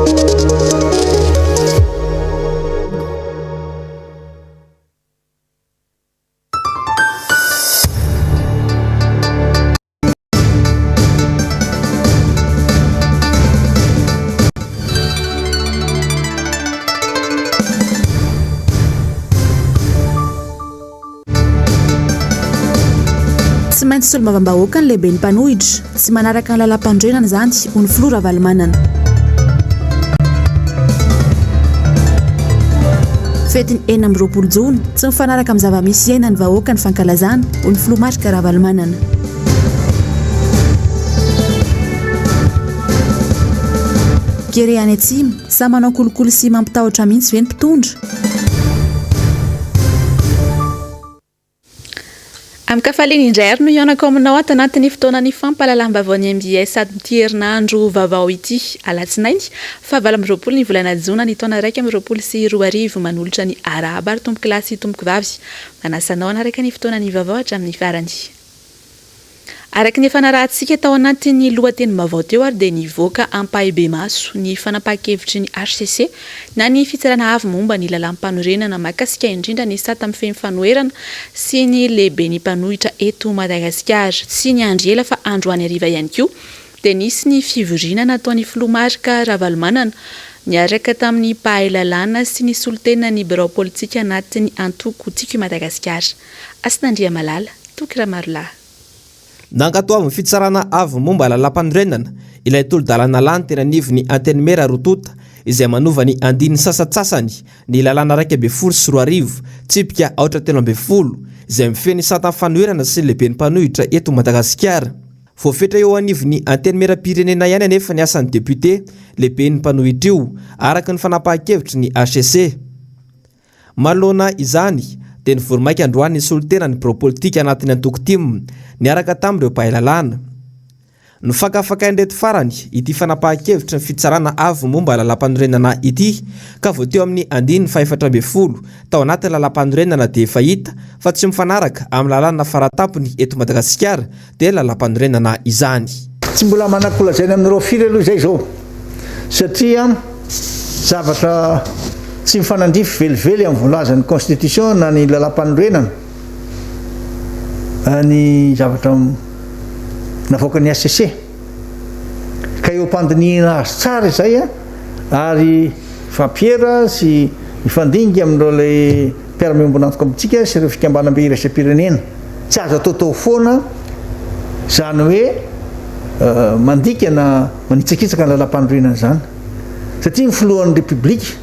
Tsy maintsy solomavambahoaka ny lehibe ny mpanohitra tsy manaraka ny lalam-pandrenana izany ho ny filoha Ravalomanana. Fetiny 4 Jona tsy mifanaraka amin'ny zava-misy iaina ny vahoaka ny fankalazana ho ny filoha marika Ravalomanana. Kere any atsimo samy manao kolokolo sy mampitahotra mihitsy ve ny mpitondra. Amin'ny kafaliny indray ary no ianako aminao ato anatin'ny fotoanany fampahalalam-baovao ny MBS sady mity herinandro vaovao ity alatsinainy 9 ny volana Jona ny taona 2024 manolotra ny arahaba ary tomboky lahy sy tomboky vavy manasanao anaraka ny fotoanany vaovao hatramin'ny farany. Araka ny fanarahantsika tao anatin'ny lohateny vaovao teo ary dia nivoaka ampahibe maso ny fanapahan-kevitry ny HCC na ny fitsarana avy momba ny lalam-panorenana mahakasika indrindra ny sata amin'ny fahefanoherana sy ny lehibe ny mpanohitra eto Madagasikara sy ny andro ela fa andro any hariva ihany koa dia nisy ny fivoriana nataon'ny filoha marika Ravalomanana niaraka tamin'ny mpahay lalàna sy ny solotena ny birao politika anatin'ny antoko tiako Madagasikara. Asin'Andriamalala Tokiramarolahy. Nankatoavy ny fitsarana avy momba lalam-panorenana ilay tolo-dalàna lany tena nivony Antenimera Rotota izay manova ny andiny sasatsasany ny lalàna 140 sy 20 tsipika 310 izay mifeny sata fanoherana sy lehibe ny mpanohitra eto Madagasikara. Voafetra eo anivony Antenimera pirenena ihany anefa ny asan'ny député lehibe ny mpanohitra io araka ny fanapahan-kevitry ny HCC. Malona izany dia nivoromaika androany ny solotena ny birao politika anatin'ny antoko tim niaraka tamin'ireo mpahay lalàna. Ny fakafakaindreto farany ity fanapahan-kevitry ny fitsarana avy momba lalam-panorenana ity ka voateo amin'ny andiny 410 tao anaty lalam-panorenana dia efa hita fa tsy mifanaraka amin'ny lalàna faratampony eto Madagasikara dia lalam-panorenana izany. Tsy mbola manakolazaina amin'ireo firy aloha izay zao satria zavatra tsy mifanandrify velively amin'ny voalazan'ny constitution na ny lalam-panorenana ny zavatra navoaka ny HCC ka eo am-pandinihana azy tsara izay ary fampiera sy mifandinga amin'ireo ilay mpiara-miombonantoka amintsika sy ireo fikambanam-be iraisam-pirenena tsy azo ataotao foana izany hoe mandika na manitsakitsaka ny lalam-panorenana izany satria ny filohan'ny republika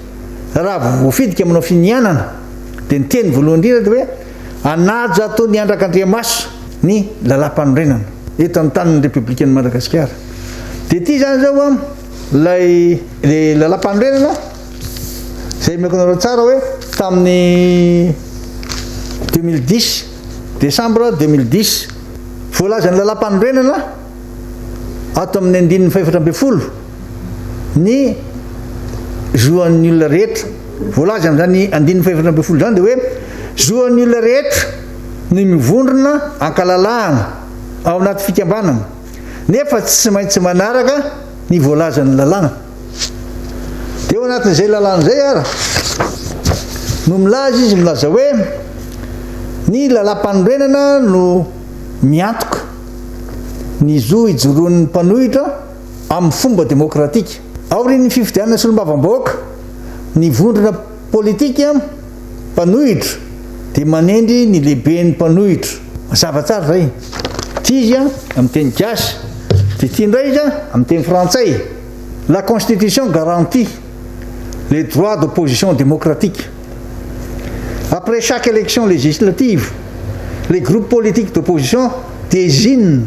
raha voafidika aminao finianana dia ny teny voalohany indrindra dia hoe anajo atao ny Andrak'Andriamaso ny lalam-panorenana eto amin'ny tanin'ny Republikan'ny Madagasikara. Dia ity zany zao lay lalam-panorenana izay mekonareo tsara hoe tamin'ny 2010 Desambra 2010 voalazan'ny lalam-panorenana ato amin'ny andininy 410 ny zoan'ny olona rehetra voalaza amin'izany andininy 410 zany dia hoe zoan'ny olona rehetra ny mivondrona ankalalahana ao anaty fikambanana nefa tsy maintsy manaraka ny voalazan'ny lalàna. Dia eo anatin'izay lalàna izay ara no milaza izy milaza hoe ny lalam-panorenana no miantoka ny zo ijoroan'ny mpanohitra amin'ny fomba demokratika. Ao ry ny fifidianana sy olom-bavam-bahoaka ny vondrona politika mpanohitra dia manendry ny lehiben'ny mpanohitra. Mazava tsara zay. Ity izy amin'ny teny gasy dia ity indray izy amin'ny teny frantsay. La constitution garantit les droits d'opposition démocratique. Après chaque élection législative, les groupes politiques d'opposition désignent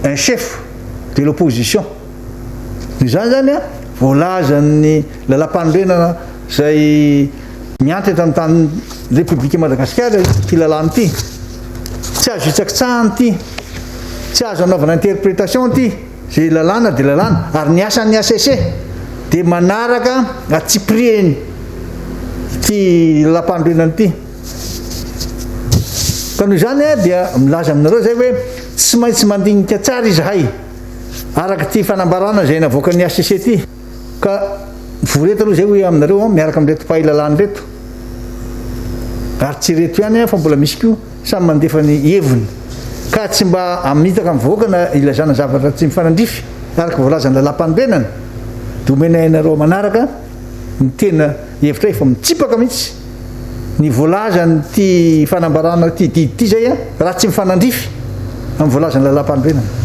un chef de l'opposition. Izany zany voalazan'ny lalam-panorenana izay mianty eto amin'ny tany Republika Madagasikara ity lalàna ity. Tsy azo hitsakitsahana ity, tsy azo anaovana interprétation ity, izay lalàna dia lalàna ary ny asan'ny HCC dia manaraka atsipirihany ity lalam-panorenana ity. Ka noho izany dia milaza aminareo zay hoe tsy maintsy mandinika tsara izahay araka ity fanambarana izay navoaka ny HCC ity ka voreto aloha zay hoe aminareo miaraka amin'reto mpahilalany reto ary tsy reto ihany fa mbola misy koa samy mandefa ny heviny ka tsy mba amin'nitaka mivoaka na ilazana zavatra tsy mifanandrify araka voalazany lalam-panorenana de omena hainareo manaraka ny tena hevitra efa mitsipaka mihitsy ny voalazany ty fanambarana ty didy ty zay raha tsy mifanandrify amin'ny voalazany lalam-panorenana.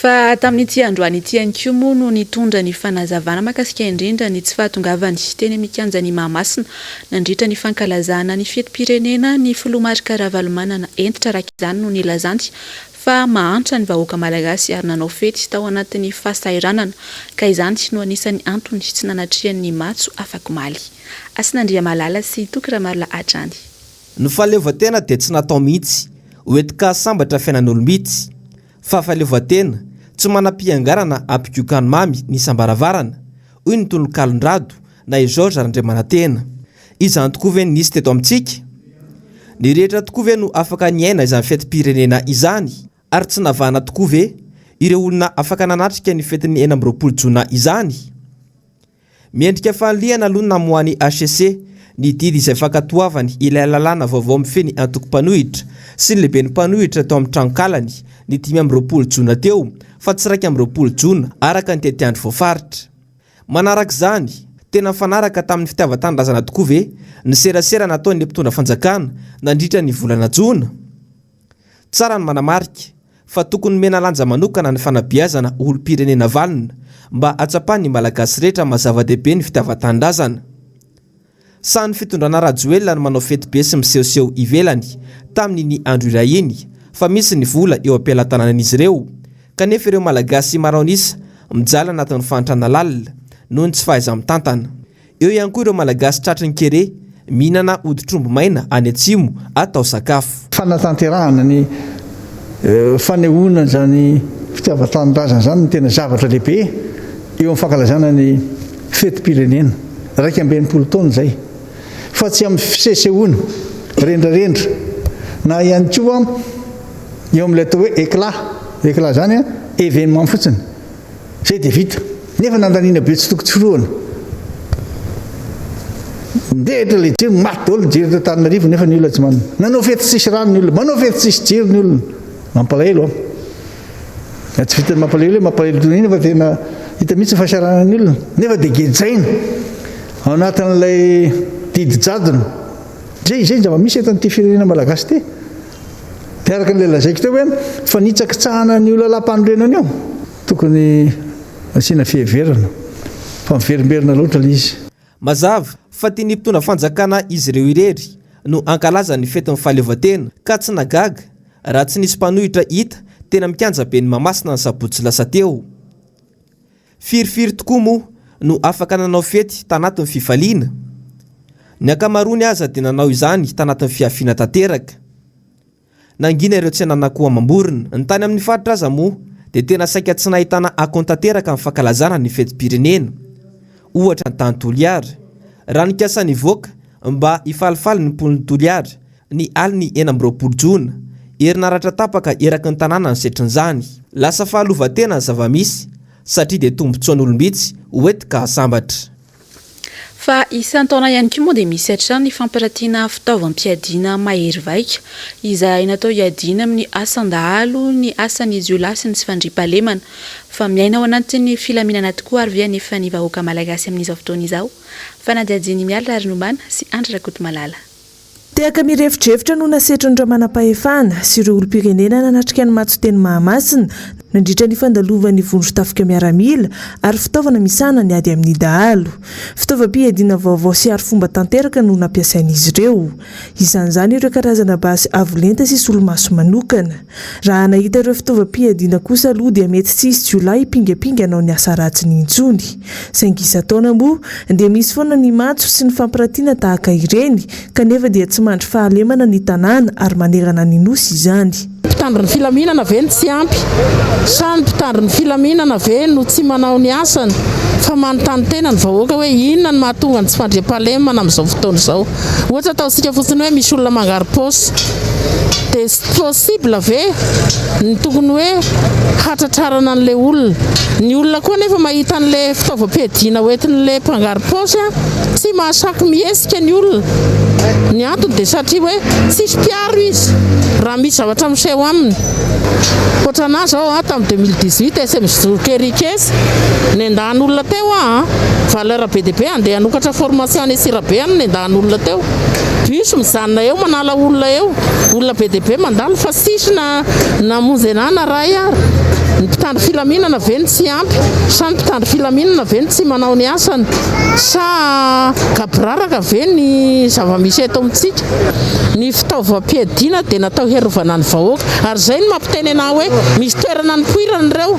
Fa tamin'ity androany ity ihany koa moa no nitondra ny fanazavana makasika indrindra ny tsy fahatongavany teny mikanja ny Mahamasina nandritra ny fankalazana ny fetim-pirenena ny filoha Marika Ravalomanana entitra raka izany no nilazanty fa mahantra ny vahoaka malagasy ary nanao fety tao anatin'ny fasairanana ka izany no anisany antony tsy nanatrihan'ny matso afakomaly. Asinandria Malala sy Tokiramarila Adrany. Ny fahaleovantena dia tsy natao mihitsy hoentika sambatra fiainan'olom-bitsy fa fahaleovantena tsy manam-piangarana ampikokany mamy ny sambaravarana hoy ny tono Kalondrado na i George Andriamanantena. Izany tokoa ve nisy teto amintsika? Ny rehetra tokoa ve no afaka niaina izany fetim-pirenena izany ary tsy navana tokoa ve ireo olona afaka nanatrika ny fetin'ny 4 Jona izany? Miendrika fanliana aloha namoany HCC ny didy izay fankatoavany ilay lalàna vaovao mifeny antoko-panohitra sy ny lehibe ny mpanohitra tao amin'ny tranonkalany ny 5 Jona teo fa tsy 2 Jona araka ny tetiandro voafaritra. Manaraka izany tena fanaraka tamin'ny fitiavan-tanindrazana tokoa ve ny serasera nataony mpitondra fanjakana nandritra ny volana Jona? Tsara ny manamarika fa tokony mena lanja manokana ny fanabeazana olom-pirenena valina mba atsapany malagasy rehetra mazava-dehibe ny fitiavan-tanindrazana. Sany fitondrana Rajoelina no manao fety be sy misehoseho ivelany tamin'ny andro iray iny fa misy ny vola eo am-pialan-tananan'izy ireo kanefa ireo malagasy maraonisa mijala anatin'ny fantrana lalina noho ny tsy fahaiza-mitantana. Eo ihany koa ireo malagasy tratrin'ny kere mihinana odi-trombo maina any atsimo atao sakafo. Fanatanterahana ny fanehoana zany fitiavan-tanindrazana zany ny tena zavatra lehibe eo amin'ny fankalazana ny fetim-pirenena 2 taona zay fa tsy amin'ny fisesehoana rendrarendra na ihany koa eo amin'ilay atao hoe éclat zany événement fotsiny zay dia vita nefa nandaniana be tsy toko tsoroana ndehitra le jiro maty daholo jiro eto Antananarivo nefa ny olona tsy manana nanao fety tsisy rano ny olona manao fety tsisy jiro ny olona mampalahelo tsy vitany mampalahelo toy iny fa tena hita mihitsy fahasarana ny olona nefa dia gejaina ao anatin'ilay didy jadona zay zava-misy eto an'ity firenena malagasy ty miaraka n'ilay lazaiko teo hoe fa nitsakitsahana ny olona lampanorenana eo tokony asiana fiheverana fa miverimberina loatra le izy. Mazava fa tiany mpitondra fanjakana izy ireo irery no ankalaza ny fetin'ny fahaleovantena ka tsy nagaga raha tsy nisy mpanohitra hita tena mikanja be ny Mahamasina ny sabotsy lasa teo. Firifiry tokoa moa no afaka nanao fety tanatin'ny fifaliana. Ny ankamarony aza dia nanao izany tanatin'ny fiafiana tanteraka. Nangina ireo tsy nanako amam-borona. Ny tany amin'ny faritra aza moa dia tena saika tsy nahitana akontanteraka amin'ny fankalazana ny fetim-pirenena. Ohatra ny tany Toliara. Raha nikasa ny voaka mba ifalifaly ny mpon'ny Toliara ny aliny 4 Jona. Herinaratra tapaka eraky ny tanàna ny setrin'izany. Lasa fahaleovantena ny zava-misy satria dia tombotsoan'olom-bitsy hoentika hasambatra. Fa isan-taona ihany koa moa dia misy hatrany ny fampirantiana fitaovam-piadiana mahery vaika izay natao hiadiana amin'ny asan-dahalo ny asan'izy io lasy ny tsy fandriam-pahalemana fa miaina ao anatin'ny filaminana tokoa ary nefa ny vahoaka malagasy amin'izao fotoana izao. Fanadiadiany miala ary nomana sy Andra Rakotomalala. Tehaka mirefitrevitra no nasetran'ny ramanam-pahefana sy ireo olom-pirenena nanatrika ny matso-teny Mahamasina nandritra ny fandalovan'ny vondron-tafika miaramila ary fitaovana misana ny ady amin'ny dahalo. Fitaovam-piadiana vaovao sy ary fomba tanteraka no nampiasain'izy ireo. Isan'izany ireo karazana basy avolenta sy solomaso manokana. Raha nahita ireo fitaovam-piadiana kosa aloha dia mety tsy isy jiolahy hipingapinga hanao ny asa ratsy ny intsony. Saingy isa-taona moa dia misy foana ny matso sy ny fampirantiana tahaka ireny kanefa dia tsy mandry fahalemana ny tanàna ary manerana ny nosy izany. Mpitandro ny filaminana ve no tsy ampy, samy mpitandro ny filaminana ve no tsy manao ny asany fa manontany tena ny vahoaka hoe inona ny mahatonga ny tsy fandriam-pahalemana amin'izao fotoana izao. Ohatra ataontsika fotsiny hoe misy olona mangary paosy dia possible ve ny tokony hoe hatratrarana an'ilay olona. Ny olona koa nefa mahita an'ilay fitaovam-piadiana hoentin'ilay mpangary paosy tsy mahasaky mihesika ny olona. Ny antony dia satria hoe tsisy mpiaro izy raha misy zavatra miseho aminy. Ohatranahy zao tamin'ny 2018 SMJOKERIKES nendahan'olona teo valeur BDP andeha hanokatra formation any Sirabe any nendahan'olona teo. Bus mijanona eo manala olona eo. Olona BDP mandalo fa sisy na monjy anahy na ray ary. Ny mpitandro filaminana veny tsy ampy, sa ny mpitandro filaminana veny tsy manao ny asany, sa kabraraka veny zava-misy eto amintsika. Ny fitaovam-piadiana dia natao herovana ny vahoaka, ary zay no mampiteny anahy hoe misy toerana nipoirana ireo,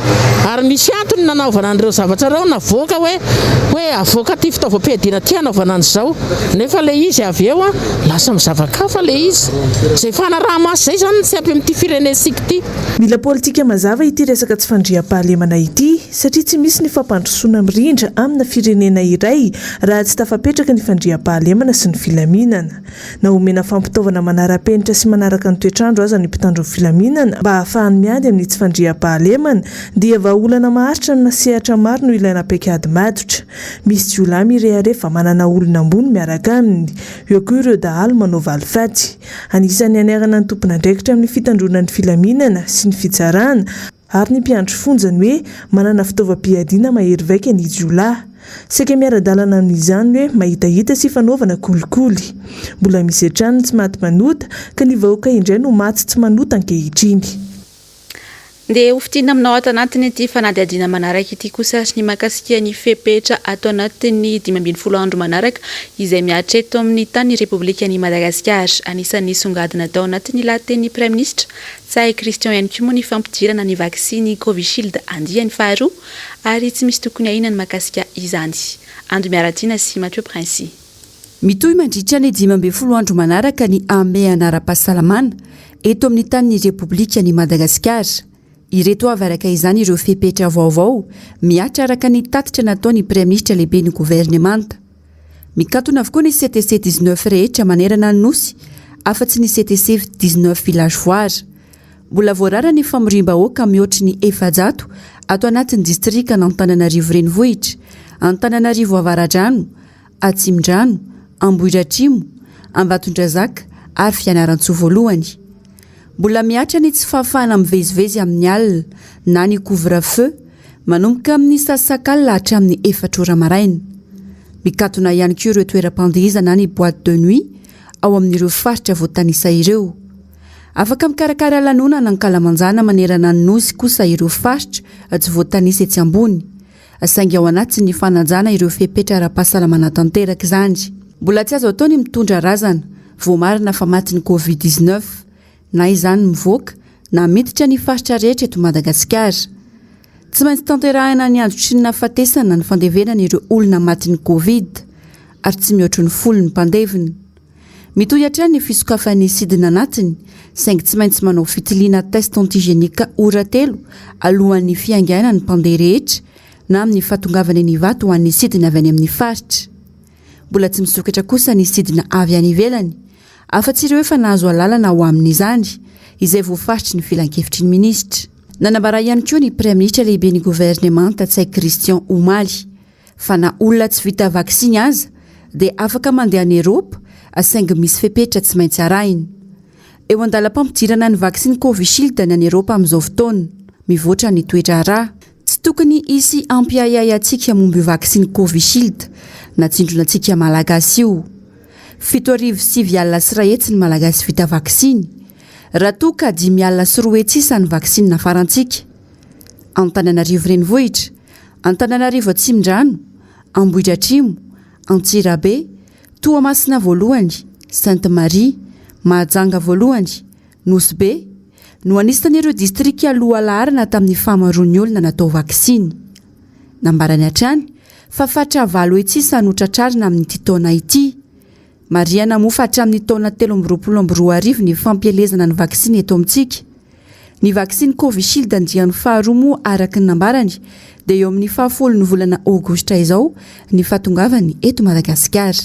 ary misy antony nanaovana an'ireo zavatra ireo navoaka hoe avoaka ty fitaovam-piadiana ty hanaovana an'izao, nefa le izy avy eo lasa mizavakafa le izy. Zay fanaraha-maso zay zany tsy ampy amin'ity firenensika ty. Mila politika mazava ity resaka tsy fandriam-pahalemana ity satria tsy misy ny fampandrosoana mirindra amina firenena iray raha tsy tafapetraka ny fandriam-pahalemana sy ny filaminana. Na omena fampitaovana manara-penitra sy manaraka ny toetrandro aza ny mpitandro ny filaminana mba hahafahany miady amin'ny tsy fandriam-pahalemana dia vahaolana maharitra no nasehatra maro no ilaina paikady matotra. Misy jiolamy rehefa manana olona ambony miaraka aminy, eo koa ireo dahalo manao valifaty. Anisan'ny aniarana ny tompon'andraikitra amin'ny fitandrona ny filaminana sy ny fitsarana ary ny mpiandro fonjany hoe manana fitaovam-piadiana mahery vaika ny jiolahy. Saika miara-dalana amin'izany hoe mahitahita sy fanaovana kolikoly. Mbola misy hatrany tsy maty manota ka ny vahoaka indray no maty tsy manota ankehitriny. Dia hofitina aminao ato anatiny ity fanadihadiana manaraka ity kosa sy ny makasika ny fepetra atao anatin'ny 12 andro manaraka izay miatra eto amin'ny tany Repoblikan'i Madagasikara. Anisan'ny songadina atao anatin'ny lahateny Prime Ministre Tsay Christian ihany koa moa ny fampidirana ny vaksiny Covishield andiany faharoa ary tsy misy tokony ahina ny makasika izany. Andro miaratina sy Mathieu Prince. Mitohy mandritra ny 12 andro manaraka ny ame anara-pahasalamana eto amin'ny tany Repoblikan'i Madagasikara. Ireto avy araka izany ireo fepetra vaovao miatra araka ny tatitra nataony Prime Ministre lehibe ny gouvernemanta. Mikatona avokoa ny CTC 19 rehetra manerana ny nosy, afa-tsy ny CTC 19 villageois. Mbola voarara ny famorim-bahoaka mihoatry ny 700 ato anatin'ny distrika n'Antananarivo renivohitra, Antananarivo avaradrano, Atsimdrano, Ambohidratrimo, Ambatondrazaka ary Fianarantsoa voalohany. Mbola miatra ny tsy fahafahana mivezivezy amin'ny alina na ny couvre-feu manomboka amin'ny sasakalina hatramin'ny 4 ora maraina. Mikatona ihany koa ireo toeram-pandihizana ny boîte de nuit ao amin'ireo faritra voatanisa ireo. Afaka mikarakara lanonana ny Kalamanjana manerana ny nosy kosa ireo faritra tsy voatanisa etsy ambony. Saingy ao anatin'ny fanajana ireo fepetra ara-pahasalamana tanteraka izany. Mbola tsy azo atao ny mitondra razana vao marina fa maty ny Covid-19. Na izany mivoaka na miditra ny faritra rehetra eto Madagasikara. Tsy maintsy tanterahina ny andro sy ny nahafatesana ny fandevenana ireo olona maty ny Covid ary tsy mihoatra ny folo ny mpandevina. Mitohy hatrany ny fisokafan'ny sidina anatiny, saingy tsy maintsy manao fitiliana test antigénika ora 3 alohan'ny fiangaina ny mpandeha rehetra na amin'ny fatongavany ny vato ho an'ny sidina avy any amin'ny faritra. Mbola tsy misokatra kosa ny sidina avy any ivelany. Afa-tsy ireo efa nahazo alalana ho amin'izany izay voafaritry ny filan-kevitry ny ministra. Nanambara ihany koa ny Prime Ministre lehibe ny gouvernemanta Tsay Christian Omaly fa na olona tsy vita vaksiny aza dia afaka mandeha any Eropa saingy misy fepetra tsy maintsy arahiny. Eo andalam-pampidirana ny vaksiny Covishield any Eropa amin'izao fotoana, mivoatra ny toetra rà. Tsy tokony hisy ampiayay antsika momba io vaksiny Covishield na tsindrona antsika malagasy io. 7 alina sy ray hetsy ny malagasy vita vaksiny. Raha toa ka 10 alina sy 2 hetsy isa ny vaksiny nafarantsika. Antananarivo renivohitra, Antananarivo Atsimdrano, Ambohidratrimo, Antsirabe, Toamasina voalohany, Sainte Marie, Mahajanga voalohany, Nosy-Be no anisan'ireo distrika aloha laharana tamin'ny famaroan'ny olona natao vaksiny. Nambarany hatrany fa fatra 9 hetsy isa no tratrarina amin'ity taona ity. Mariana mofa hatramin'ny taona 13 ny fampielezana ny vaksiny eto amintsika. ny vaksiny Covishield andiany faharoa moa araka ny nambarany dia eo amin'ny 10 ny volana aogostra izao ny fahatongavany eto Madagasikara.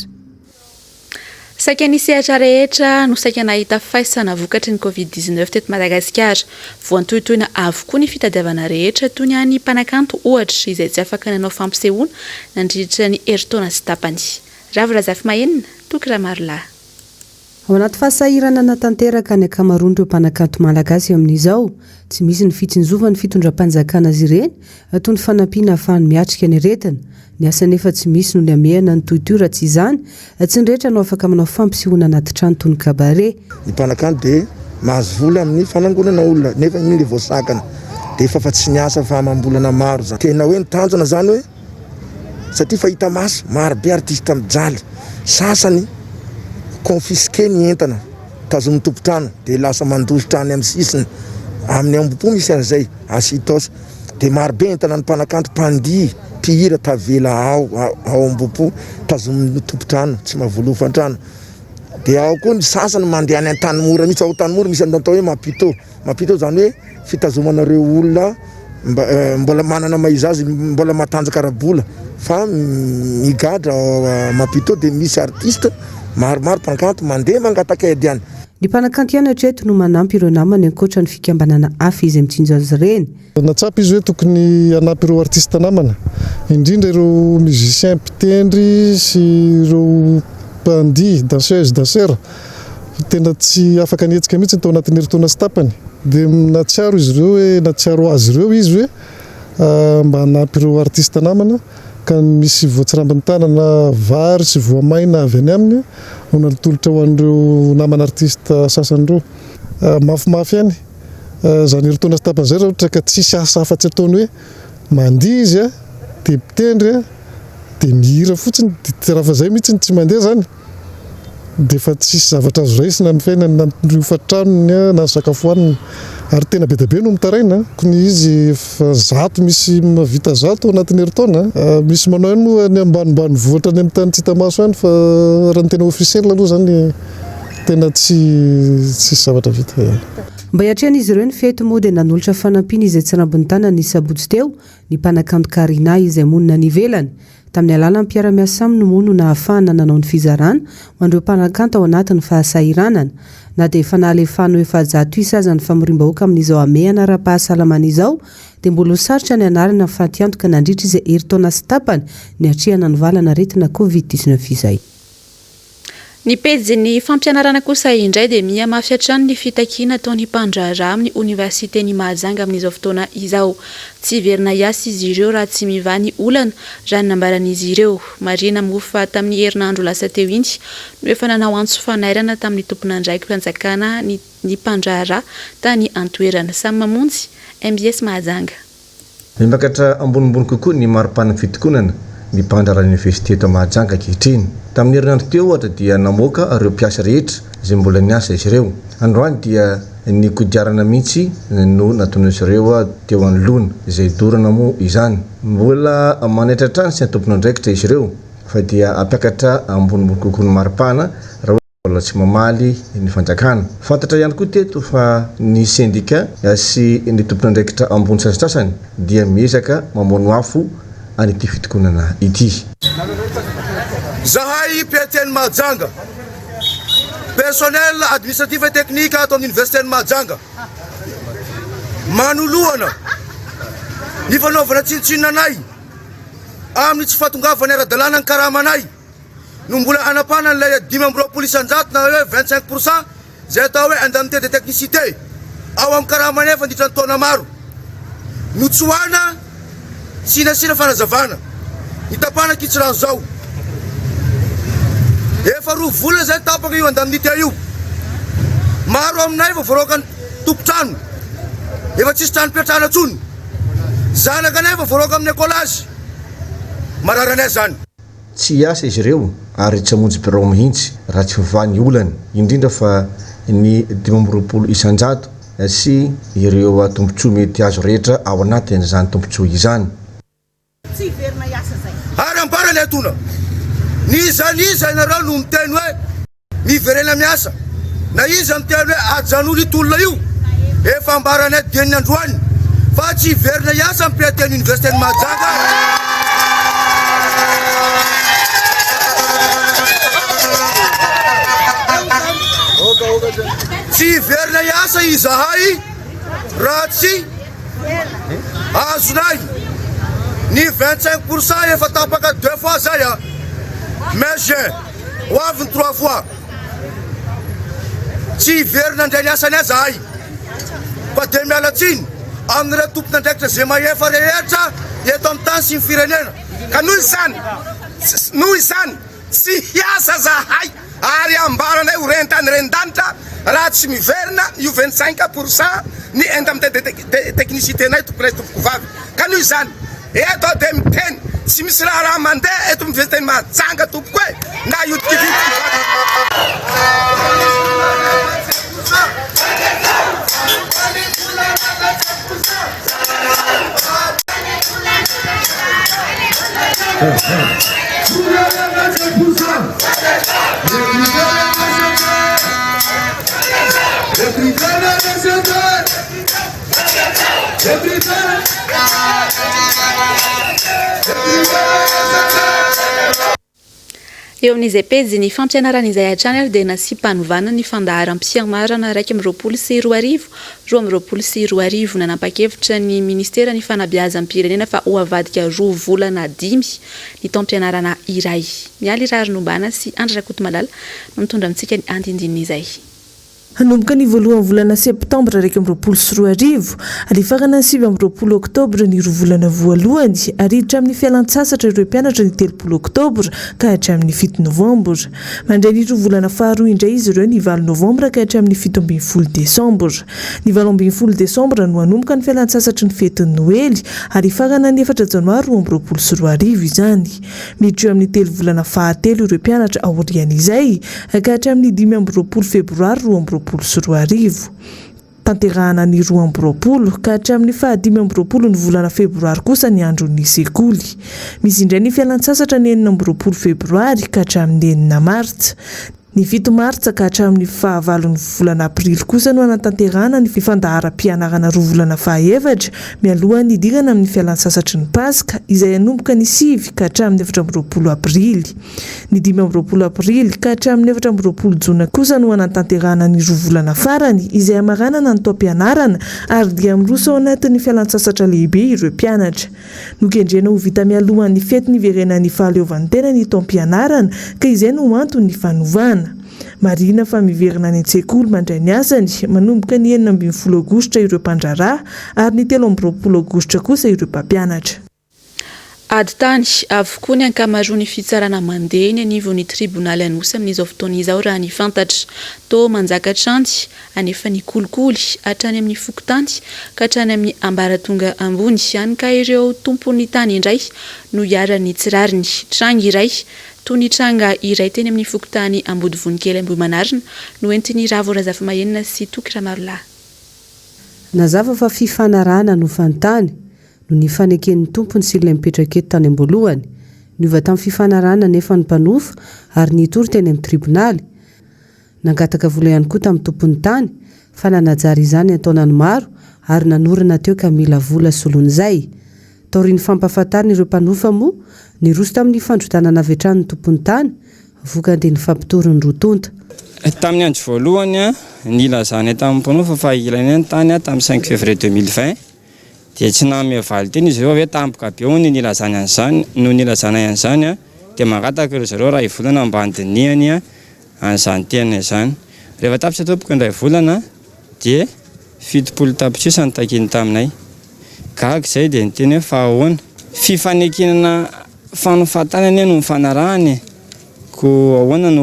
Saika ny sehatra rehetra no saika nahita faisana vokatry ny Covid-19 teto Madagasikara. Voantohitoina avokoa ny fitadiavana rehetra toy ny any mpanakanto ohatra izay tsy afaka nanao fampisehoana nandritra ny eritaona sy tapany. Ravirazafy Mahenina, Tokra Marla. Ao anaty fasahirana natanteraka ny akamaroan'ireo mpanakanto malagasy amin'izao, tsy misy ny fitsinjovany fitondram-panjakana azy ireny toy ny fanampiana ahafahany miatrika ny aretina. Ny asa nefa tsy misy no ny amehana ny tohitoy raha tsy izany, tsy ny rehetra no afaka manao fampisehoana anaty trano toy ny kabare. Ny mpanakanto dia mahazo vola amin'ny fanangonana olona nefa ny voasakana dia efa tsy niasa fa amam-bolana maro zany. Tena hoe nitanjona zany hoe satria fahita maso maro be artista mijaly, sasany confisqué ny entana tazomin'ny tompotrano dia lasa mandositra any amin'ny sisiny amin'ny ambom-po misy an'izay asitos dia maro be entana ny mpanakanto mpandihy mpihira tavela ao ambom-po tazomin'ny tompotrano tsy mahavoalofantrano dia ao koa ny sasany mandeha any an-tanimora mihitsy ao tanimora misy atao hoe mampito zany hoe fitazomanareo olona mbola manana maizazy mbola matanjaka arabola fa migadra mampito dia misy artiste maromaro mpanakanto mandeha mangatakaidy any. Ny mpanakanto ihany hatreto no manampy ireo namany ankoatra ny fikambanana hafa izy mitsinjo azy ireny. Natsapy izy hoe tokony hanampy ireo artista namana, indrindra ireo musicien mpitendry sy ireo mpandihy danseur tena tsy afaka nihetsika mihitsy tao anatin'ny eritaona sy tapany. Dia natsiaro izy ireo hoe natsiaro azy ireo izy hoe mba hanampy ireo artista namana ka misy voatsirambiny tanana vary sy voamaina avy any aminy ho natolotra ho an'ireo namana artista sasan'ireo. Mafimafy ihany zany eritaona sy tapany zay raha ohatra ka tsisy asa afa-tsy ataony hoe mandihy izy dia mpitendry dia mihira fotsiny dia raha fa zay mihitsy tsy mandeha zany dia fa tsisy zavatra azo raisina amin'ny fiainany na ny ofatranony na ny sakafoaniny ary tena be dia be no mitaraina kony izy zato misy mavita zato anatin'ny eritaona misy manao ihany moa ny ambanimbany voatra any amin'ny tany tsy hita maso ihany fa raha ny tena ofisiely aloha zany tena tsy zavatra vita ihany. Mba hiatrehana izy ireo ny fety moa dia nanolotra fanampiana izay tsy rambony tanana ny sabotsy teo ny mpanakanto Karina izay monina ny ivelany. Tamin'ny alalan'ny mpiara-miasa aminy moa no nahafahana nanao ny fizarana ho an'ireo mpanakanto ao anatin'ny fahasahiranana. Na dia efa nahalefana efa 100 isa aza ny famorim-bahoaka amin'izao amehana ara-pahasalamana izao dia mbola sarotra ny anarana ny fahantiantoka nandritra izay eritaona sy tapany ny atrehana ny valana aretina Covid-19 izay. Ny pejy fampianarana kosa indray dia mihamafy ny fitakiana ataony mpandraharaha amin'ny Universitény Mahajanga amin'izao fotoana izao. Tsy verina hiasa izy ireo raha tsy mivany olana raha ny nambaran'izy ireo. Marina mofa tamin'ny herinandro lasa teo iny no efa nanao antso fanairana tamin'ny tompon'andraikitra mpanjakana ny mpandraharaha tany antoerana. Samy mamonjy MBS Mahajanga. Mimakatra ambonimbony kokoa ny maropana fitokonana ny mpandraharaha Université eto Mahajanga ankehitriny. Tamin'ny herinandro teo ohatra dia namoaka ireo mpiasa rehetra izay mbola niasa izy ireo. Androany dia ny kodiarana mihitsy no nataon'izy ireo teo anoloana izay dorana moa izany. Mbola manaitra trano sy tompon'andraikitra izy ireo fa dia ampiakatra ambonimbony kokoa ny maripana raha mbola tsy mamaly ny fanjakana. Fantatra ihany koa teto fa ny syndicat sy ny tompon'andraikitra ambony sasasasany dia miezaka mamono afo an'ity fitokonana ity. Zahay PTN Mahajanga, personnel administratif et technique ato amin'ny Université Mahajanga, manoloana ny fanaovana tsinontsinonanay amin'ny tsy fahatongavana ara-dalàna ny karamanay no mbola anapana n'ilay 520 isanjato na hoe 25% zay atao hoe indemnité de technicité ao amin'ny karamanay efa nandritra ny taona maro. Notsoana sinasina fanazavana ny tapana kitsirano zao. Efa 2 volana zay tapaka io indemnité io. Maro aminay efa voaroaka ny tompotrano. Efa tsisy trano piatrana tsony. Zanakanay efa voaroaka amin'ny écolage. Mararanay zany. Tsy hiasa izy ireo ary tsy hamonjy birao mihitsy raha tsy vivany olana, indrindra fa ny 520 isanjato sy ireo tombontsoa mety azo rehetra ao anatin'izany tombontsoa izany. Tsy verina hiasa zay. Ary ambarany atona. Niza nareo no miteny hoe miverena miasa. Na iza miteny hoe ajanolo itolona io efa ambaranay diany androany fa tsy verina iasa ampiateny université ny Mahajanga. Tsy verina iasa izahay raha tsy azonay ny 25% efa tapaka 2 fois zay mais j'ai hoaviny 3 fois tsy verina ndray ny asany azahay fa de mialatsiny amin'ireo tompon'andraikitra zay mahefa rehetra eto amin'ny tany sy ny firenena ka noho izany tsy hiasa zahay ary ambaranay ho rentany rendanitra raha tsy miverina io 25% ny enda amin'ny technicité-nay tomponay tompoko vavy ka noho izany eto de miteny tsy misy raha mandeha eto miveriteny Mahajanga tompoko e na io eo amin'izay pejy ny fampianaran'izay hatrany ary dia nasimpanovana ny fandaharam-pianarana 1 sy 2 nanapa-kevitra ny ministera ny fanabeazam-pirenena fa ho avadika 2 volana 5 ny taom-pianarana iray. Mialy Rarinombana sy Andrakoto Malala no mitondra amintsika ny andindin'izay. Hanomboka ny voalohany volana septambra 2024 ary farana 7 oktobra ny 2 volana voalohany ary hatramin'ny fialan-tsasatra ireo mpianatra ny 3 oktobra ka hatramin'ny 7 novambra. Mandray ny 2 volana faharoa indray izy ireo ny 9 novambra ka hatramin'ny 17 desambra. Ny 17 desambra no hanomboka ny fialan-tsasatra ny fetin'ny Noely ary farana ny 4 janoary 2024 izany. Miditra amin'ny 3 volana fahatelo ireo mpianatra aorian'izay ka hatramin'ny 15 febroary 2024. Tanterahana ny 20 ka hatramin'ny 15 ny volana febroary kosa ny andron'ny sekoly. Misy indray ny fialan-tsasatra ny 14 febroary ka hatramin'ny 9 martsa. Ny 7 martsa ka hatramin'ny 9 volana aprily kosa no anatanterahana ny fandahara-pianarana 2 volana faha-efatra mialohan'ny hidirana amin'ny fialan-tsasatry ny Paska izay hanomboka ny 9 ka hatramin'ny 14 aprily. Ny 15 aprily ka hatramin'ny 14 jona kosa no anatanterahana ny 2 volana farany izay hamaranana ny taom-pianarana ary dia miroso ao anatin'ny fialan-tsasatra lehibe ireo mpianatra. Nokendrena ho vita mialohan'ny fety niverenan'ny fahaleovantena ny taom-pianarana ka izay no antony ny fanovana. Marina fa miverina ny an-tsekoly mandray ny asany manomboka ny 19 aogositra ireo mpandraraha ary ny 13 aogositra kosa ireo mpampianatra. Ady tany avokoa ny ankamaroany fitsarana mandeha ny anivon'ny tribonaly anosy amin'izao fotoana izao raha ny fantatra. Tô manjakatranty anefa ny kolikoly hatrany amin'ny fokontany ka hatrany amin'ny ambaratonga ambony ihany ka ireo tompon'ny tany indray no hiarany tsirariny tranga iray toy ny tranga iray teny amin'ny fokontany ambody vonikely Ambohimanarina no entiny Ravorazafy Mahenina sy Toky Ramarolahy. Nazava fa fifanarahana no fantany no ny faneken'ny tompony sy ilay mipetraka eto tany am-boalohany. Niova tamin'ny fifanarahana nefa ny mpanofa ary nitory teny amin'ny tribonaly. Nangataka vola ihany koa tamin'ny tompony tany fa nanajary izany antaonany maro ary nanorana teo ka mila vola solon'izay. Taorian'ny fampahafantarina ireo mpanofa moa ny roso tamin'ny fandrotanana avetrany ny tompony tany vokany ny fampitorony rotonta. Tamin'ny andro voalohany nilazany tamin'ny mpanofa fa ilainy ny tany tamin'ny 5 février 2020 dia tsy namiavaly teny izy ireo hoe tampoka be hono nilazany an'izany no nilazana an'izany dia mangataka ireo zareo raha ivolana ambandiniany an'izany tena izany. Rehefa tapitra tompoko indray volana dia 70 tapitrisa ny takiny taminay. Gaga izay dia niteny hoe fa ahoana fifanekenana fanofantanany no mifanarahany ko ahoana no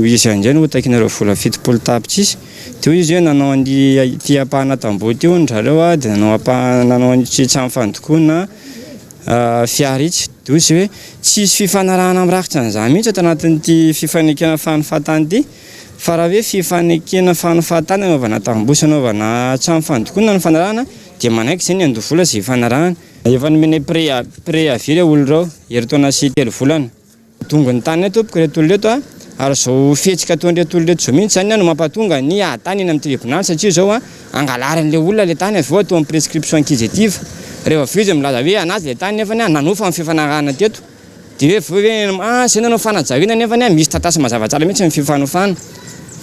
izy indray no takinareo vola 70 tapitrisa. Teo izy hoe nanao ny tiapahana tamboho teo ny zareo dia nanao ny trano fandokoana fiaritsy. Dia izy hoe tsisy fifanarahana mirakitra an'izany mihitsy ato anatin'ity fifanekena fanofantany ity fa raha hoe fifanekena fanofantany anaovana tamboho sy anaovana trano fandokoana no fanarahana dia manaiky izay ny andovola izay fanarahana. Efa nomeny préavis olo ireo heritaona sy 3 volana. Tonga ny tany tompoko reto olo reto ary izao fihetsika ataon'ireto olo reto izao mihitsy izany no mampatonga ny atany eny amin'ny tribunal satria izao angalarin'le olona le tany avy eo atao amin'ny prescription acquisitive rehefa avy eo izy milaza hoe anazy le tany nefa nanofa amin'ny fifanarahana teto dia hoe zay nanao fanajariana nefa misy tatasy mazava tsara mihitsy amin'ny fifanofana.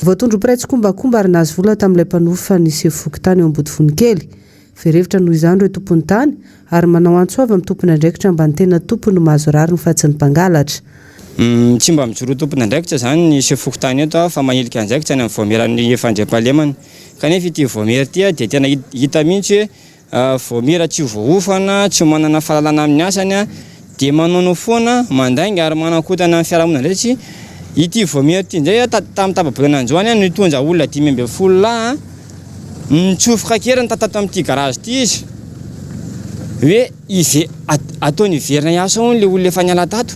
Voatondro piraitsy kombakomba ary nahazo vola tamin'ilay mpanofa ny sevoky tany eo ambody vonikely. Verevitra noho izany ireo tompony tany ary manao antsoava amin'ny tompony andraikitra mba ny tena tompony mahazo rariny fa tsy ny mpangalatra. Tsy mba mijoro tompony andraikitra zany ny sevoky tany eto fa mahilika andraikitra ny amin'ny voameran'ny fandriam-pahalemana kanefa ity voamera ity dia tena hita mihitsy hoe voamera tsy voafana tsy manana fahalalana amin'ny asany dia manao foana mandainga ary manakotana amin'ny fiarahamonina ndraiky ity voamera ity indray tamin'ny tapabolana androany nitondra olona 5 lahy nitsofoka keriny tatato amin'ity garage ity izy hoe ataony iverina hiasa ao le olona efa niala tato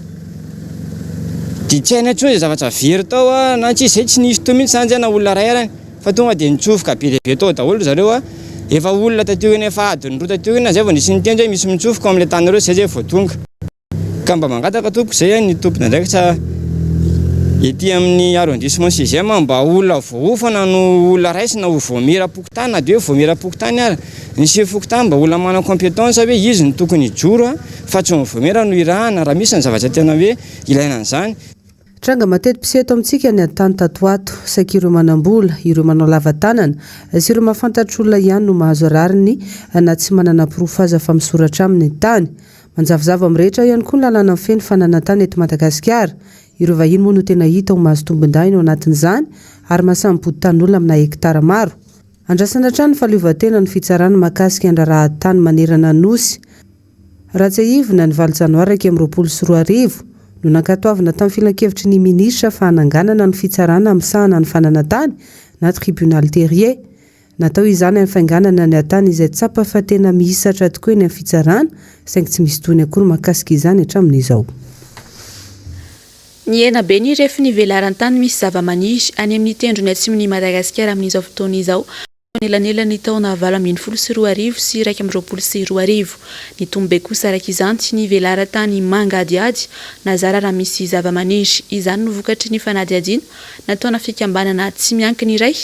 dia tsy haina intsony zavatra very tao na tsy izay tsy nisy tao mihitsy zany na olona ray arany fa tonga dia nitsofoka be lehibe tao daholo zareo efa olona tateo eny efa adiny roa tateo eny zay vao nisy nitendry hoe misy mitsofoka amin'ilay tanyreo zay vao tonga ka mba mangataka tompoko zay ny tompony andraikitra ety amin'ny arrondissement 6e mba olona voafana no olona raisina ho voamera pokotany na dia hoe voamera pokotany ary ny sefokotany mba olona manao compétence hoe izy ny tokony ijoro fa tsy voamera no irahana raha misy ny zavatra tena hoe ilaina an'izany. Tranga matety-piseto amintsika ny antany tatoato saika ireo manambola ireo manao lavatanana sy ireo mahafantatra olona ihany no mahazo rariny na tsy manana pirofaza fa misoratra amin'ny tany manjavozavo amin'ny rehetra ihany koa ny lalàna amin'ny feno fananantany eto Madagasikara. Ireo vahiny moa no tena hita ho mahazo tombon-dainy ao anatin'izany ary mahasamby tan'olona amina hektara maro. Andrasana trano fahaleovantena ny fitsarana mahakasika andrarahan-tany manerana nosy Ratsahivona ny 20 Janoary 2024 no nankatoavina tamin'ny filan-kevitry ny minisitra fa hananganana ny fitsarana amin'sahana ny fananantany na tribunal terrier. Natao izany amin'ny fainganana ny atany izay tsapa fa tena mihisatra tokoa eny amin'ny fitsarana saingy tsy misy tony akory mahakasika izany hatramin'izao. Ny ena be ny rehefa ny velaran-tany misy zava-maniry any amin'ny tendrony atsimon'ny Madagasikara amin'izao fotoana izao. Elanelany taona 2024 sy 2024. Ny tombe kosa araka izany tsy ny velaran-tany mangadiady nazara raha misy zava-maniry. Izany no vokatry ny fanadiadiana nataona fikambanana tsy miankina iray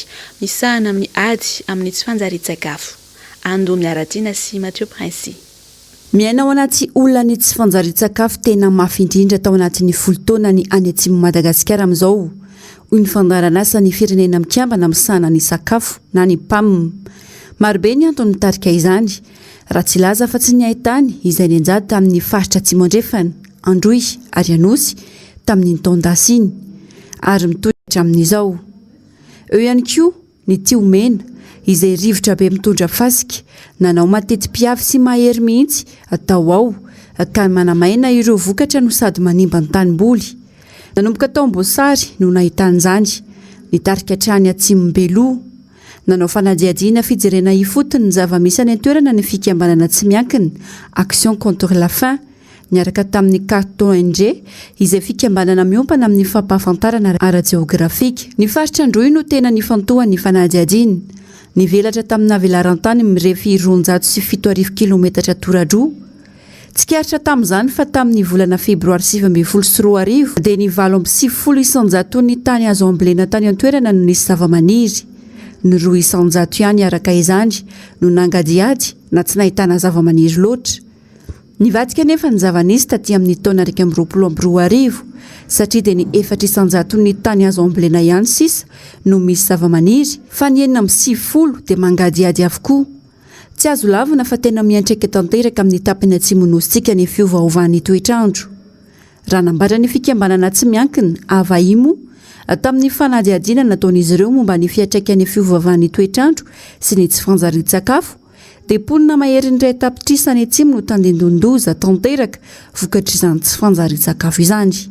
misahana amin'ny ady amin'ny tsy fanjarian-tsakafo. Ando miaratiana sy Mathieu Prince. Miaina ao anaty olona ny tsy fanjarian-tsakafo tena mafy indrindra tao anatin'ny folo taona ny any atsimo Madagasikara amin'izao. Ny fandaranasa ny firenena mikambana misahana ny sakafo na ny PAM. Marobe ny antony mitarika izany. Raha tsy laza fa tsy ny ahitany izay nianjady tamin'ny faritra atsimo andrefana, Androy ary Anosy tamin'ny taondasy iny ary mitondra amin'izao. Eo ihany koa ny Tiomena izay rivotra be mitondra fasika nanao mateti-piavy sy mahery mihitsy atao ao ka manamaina ireo vokatra no sady manimba ny tanimboly. Nanomboka tao Ambosary no nahitan'izany nitarika trany Atsimbelo. Nanao fanadiadiana fijerena ifotony ny zava-misy any an-toerana ny fikambanana tsy miankina Action contre la faim niaraka tamin'ny Carton ONG izay fikambanana miompana amin'ny fampahafantarana ara-geografika. Ny faritra Androy no tena nifantohan'ny fanadiadiana. Nivelatra tamin'ny velaran-tany mirefy 207 kilometatra toradroa. Tsy kiaritra tamin'izany fa tamin'ny volana febroary 2024 dia ny 7 isanjato ny tany azo ambolena tany an-toerana no nisy zava-maniry. Ny 2 isanjato ihany araka izany no nangadiady na tsy nahitana zava-maniry loatra. Nivadika nefa ny zava-nisy taty amin'ny taona 2022 satria dia ny 4 isanjato ny tany azo ambolena ihany sisa no misy zava-maniry fa ny 90 dia mangadiady avokoa. Tsy azo lavina fa tena miantraika tanteraka amin'ny tapany atsimonosika ny fiovaovan'ny toetrandro. Raha nambatra ny fikambanana tsy miankina Avaimo tamin'ny fanadiadiana nataon'izy ireo momba ny fiantraikany fiovaovan'ny toetrandro sy ny tsy fanjarian-tsakafo dia ponina mahery ny iray tapitrisany atsimo no tandindondoza tanteraka vokatry izany tsy fanjarian-tsakafo izany.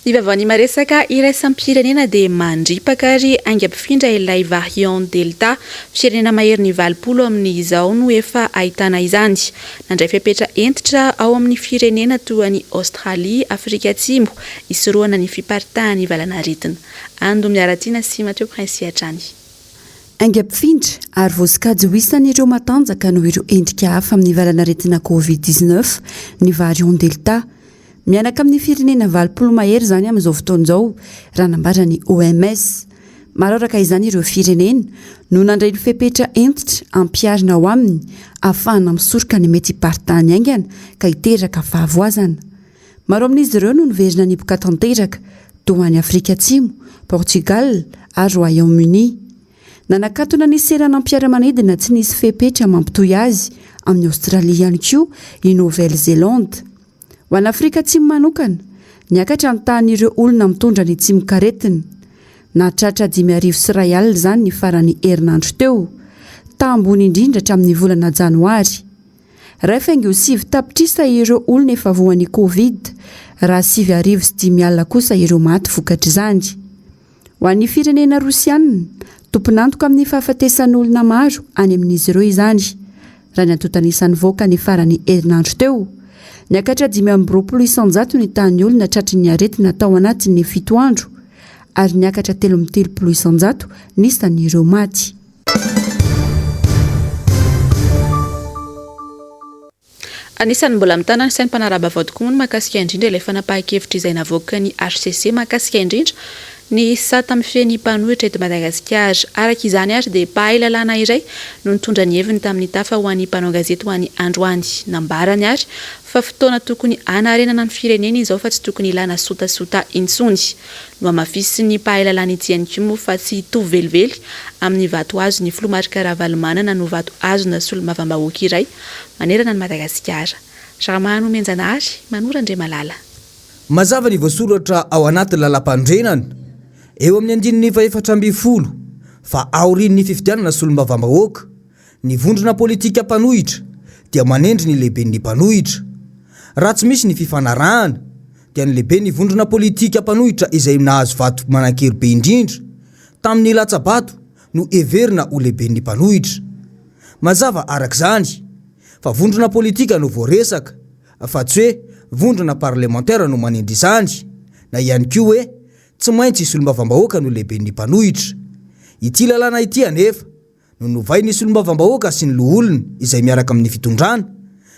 Ny vavany maresaka iraisam-pirenena dia mandripaka ary angam-pifindra ilay variant delta firenena mahery ny 20 amin'izao no efa ahitana izany. Nandray fepetra entitra ao amin'ny firenena toa ny Australie, Afrika Atsimo isoroana ny fiparitahany valana aritina. Ando miaratiana sy Mathieu Prince hatrany. Angam-pifindra ary voasokajy ho isan'ireo matanjaka noho ireo endrika hafa amin'ny valana aretina COVID-19 ny variant delta. Mianaka amin'ny firenena 20 mahery zany amin'izao fotoana izao raha nambara ny OMS. mararaka izany ireo firenena no nandray ny fepetra entitra ampiarina ao aminy ahafahana misoroka ny mety hiparitany aingana ka hiteraka fahavoazana. Maro amin'izy ireo no niverina niboka tanteraka toa any Afrika Atsimo, Portugal ary Royaume-Uni. Nanakatona ny serana ampiara-manidina tsy nisy fepetra mampitohy azy amin'ny Australie ihany koa i Nouvelle-Zélande. Ho an'ny Afrika Atsimo manokana, niakatra ny tahan'ireo olona mitondra ny tsimokaretina. Nahatratra 5,1 zany ny farany herinandro teo, tambony indrindra hatramin'ny volana Janoary. Rehefa ingo 7 tapitrisa ireo olona efa voan'ny Covid, raha 7,5 kosa ireo maty vokatra izany. Ho an'ny firenena Rosianina, tomponantoka amin'ny fahafatesan'olona maro any amin'izy ireo izany. Raha ny antotanisany voaka ny farany herinandro teo, niakatra 5,20 ny tahan'ny olona tratry ny aretina tao anatin'ny 7 andro, ary niakatra 3,30 nisan'ireo maty. Anisan'ny mbola mitana ny sainy mpanaraba tokoa ny mahakasika indrindra ilay fanapahan-kevitra izay navoaka ny HCC mahakasika indrindra ny sata amin'ny feny mpanohitra eto Madagasikara. Araka izany ary dia pahay lalàna iray no nitondra ny heviny tamin'ny tafa ho an'ny mpanao gazety ho an'ny Androany. Nambarany ary fa fotoana tokony hanarenana ny firenena izao fa tsy tokony ilana sotasota intsony. No amafisy ny pahay lalàna ity ihany koa moa fa tsy hitovy velively amin'ny vato azo ny Filomarika Ravalomanana no vato azo na solo-mavambahoaka iray manerana ny Madagasikara. Ramano Menjanary, Manorandre Malala. Mazava ny voasoratra ao anaty lalam-pandrenana eo amin'ny 440 fa aorian'ny fifidianana solo-mavambahoaka ny vondrona politika mpanohitra dia manendry ny lehiben'ny mpanohitra. Raha tsy misy ny fifanarahana dia ny lehibe ny vondrona politika mpanohitra izay nahazo vato manan-kery be indrindra tamin'ny latsabato no everina ho lehiben'ny mpanohitra. Mazava arak'izany fa vondrona politika no voaresaka fa tsy hoe vondrona parlementaire no manendry izany, na ihany koa hoe tsy maintsy solo-mavambahoaka no lehiben'ny mpanohitra. Ity lalàna ity anefa no novay ny solo-mavambahoaka sy ny loholona izay miaraka amin'ny fitondrana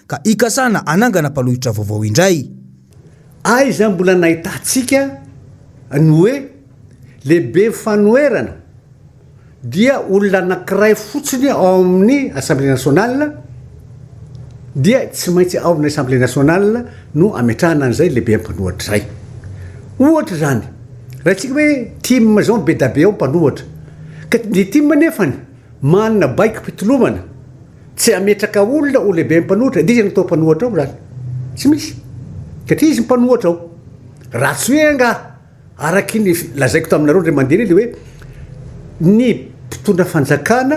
ka ikasana anangana mpanohitra vaovao indray. Aiza mbola nahitantsika ny hoe lehibe fanoherana dia olona anankiray fotsiny ao amin'ny Assemblée nationale dia tsy maintsy ao amin'ny Assemblée nationale no ametrahana an'izay lehibe mpanohatra zay. Ohatra zany, raha tsika hoe team zao be da be ao mpanohatra ka ny team nefany manana baiko pitolomana tsy ametraka olona ho lehibe mpanohatra dia izy no atao mpanohatra ao zany. Tsy misy. Satria izy mpanohatra ao. Raha tsy hoe nga araky ny lazaiko taminareo ndray mandeha le hoe ny mpitondra fanjakana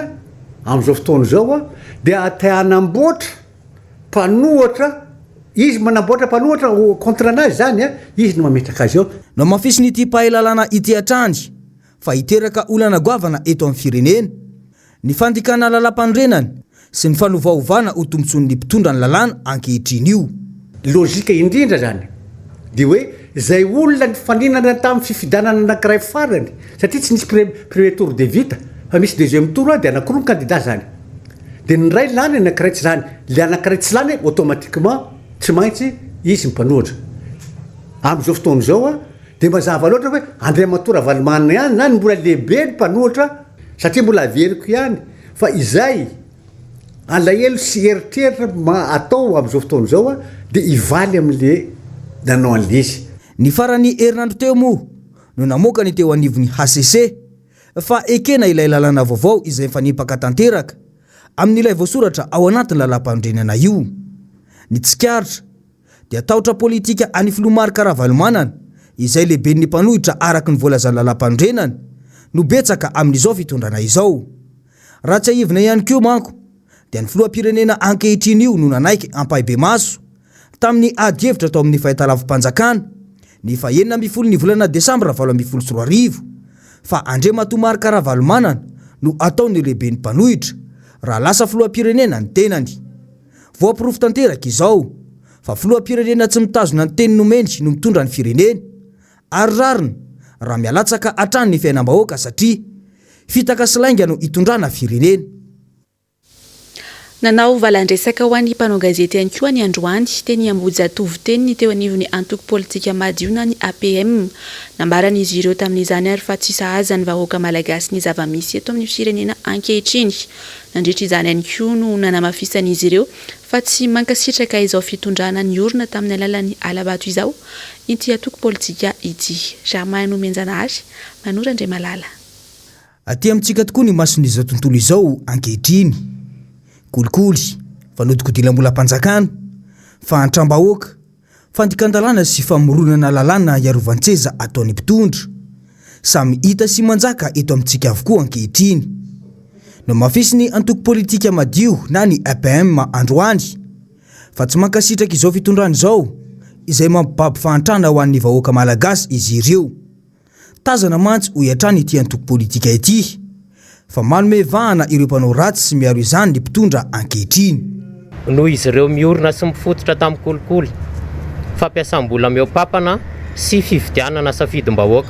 amin'izao fotoana zao dia atahanamboatra mpanohatra, izy manamboatra mpanohatra contre anazy zany izy no mametraka azy ao. No mafisy ny pahay lalàna ity hatrany fa hiteraka olana goavana eto amin'ny firenena, ny fandikana lalam-pandrenana sy ny fanovaovana ho tombotson'ny mpitondra ny lalàna ankehitriny io. Logika indrindra zany dia hoe zay olona ny faninana tamin'ny fifidanana anankiray farany, satria tsy nisy premier tour de vita fa misy deuxième tour dia anankiroa ny candidat zany. Dia ny ray lany anankiray tsy zany, le anankiray tsy lany automatiquement tsy maintsy izy mpanohatra. Amin'izao fotoana zao dia mazava loatra hoe Andriamatora Ravalomanana ihany na mbola lehibe ny mpanohatra satria mbola averiko ihany fa izay alahelo sy eritreritra atao amin'izao fotoana zao dia ivaly amin'le nanao an'le izy. Ny farany herinandro teo moa no namoaka ny teo anivon'ny HCC fa ekena ilay lalàna vaovao izay fanipaka tanteraka amin'ilay voasoratra ao anatin'ny lalam-pandrenana io. Ny tsikaritra dia tahotra politika any Filomarika Ravalomanana izay lehiben'ny mpanohitra araka ny voalazan'ny lalam-pandrenana no betsaka amin'izao fitondrana izao. Raha tsy aivina ihany koa manko dia ny filoham-pirenena ankehitriny io no nanaiky ampahibe maso tamin'ny ady hevitra tao amin'ny fahitalavim-panjakana ny 9 ny volana Desambra 2024 fa Andriamatomar Ravalomanana no ataony lehiben'ny mpanohitra raha lasa filoham-pirenena ny tenany. Voampirofo tanteraka izao fa filoham-pirenena tsy mitazona ny teny nomendry no mitondra ny firenena ary rariny raha mialatsaka hatrany ny fiainam-bahoaka satria fitaka sy lainga no hitondrana firenena. nanao valandresaka ho an'ny mpanao gazety ihany koa ny androany teny Ambojatovo teny ny teo anivon'ny antoko politika madio na ny APM nambaran'izy ireo tamin'izany ary fa tsy sahaza ny vahoaka malagasy ny zava-misy eto amin'ny firenena ankehitriny nandritra izany ihany koa no nanamafisan'izy ireo fa tsy mankasitraka izao fitondrana ny orona tamin'ny alalan'ny alabato izao ity antoko politika ity Germain Menjanary Manora Andre Malala aty amintsika tokoa ny mason'izao tontolo izao ankehitriny kolikoly fanodikodilam-bolam-panjakana fahantram-bahoaka fandikandalana sy famoronana lalàna iarovan-tseza ataon'ny mpitondra samy hita sy manjaka eto amintsika avokoa ankehitriny no mafisy ny antoko politika madio na ny APM androany fa tsy mankasitraka izao fitondrana izao izay mampibaby fahantrana ho an'ny vahoaka malagasy izy ireo tazana mantsy ho iatrany ity antoko politika ity fa manome vahana ireo mpanao ratsy sy miaro izany ny mpitondra ankehitriny noho izy ireo miorina sy mifototra tamin'ny kolikoly fampiasam-bola meopapana sy fividianana safidim-bahoaka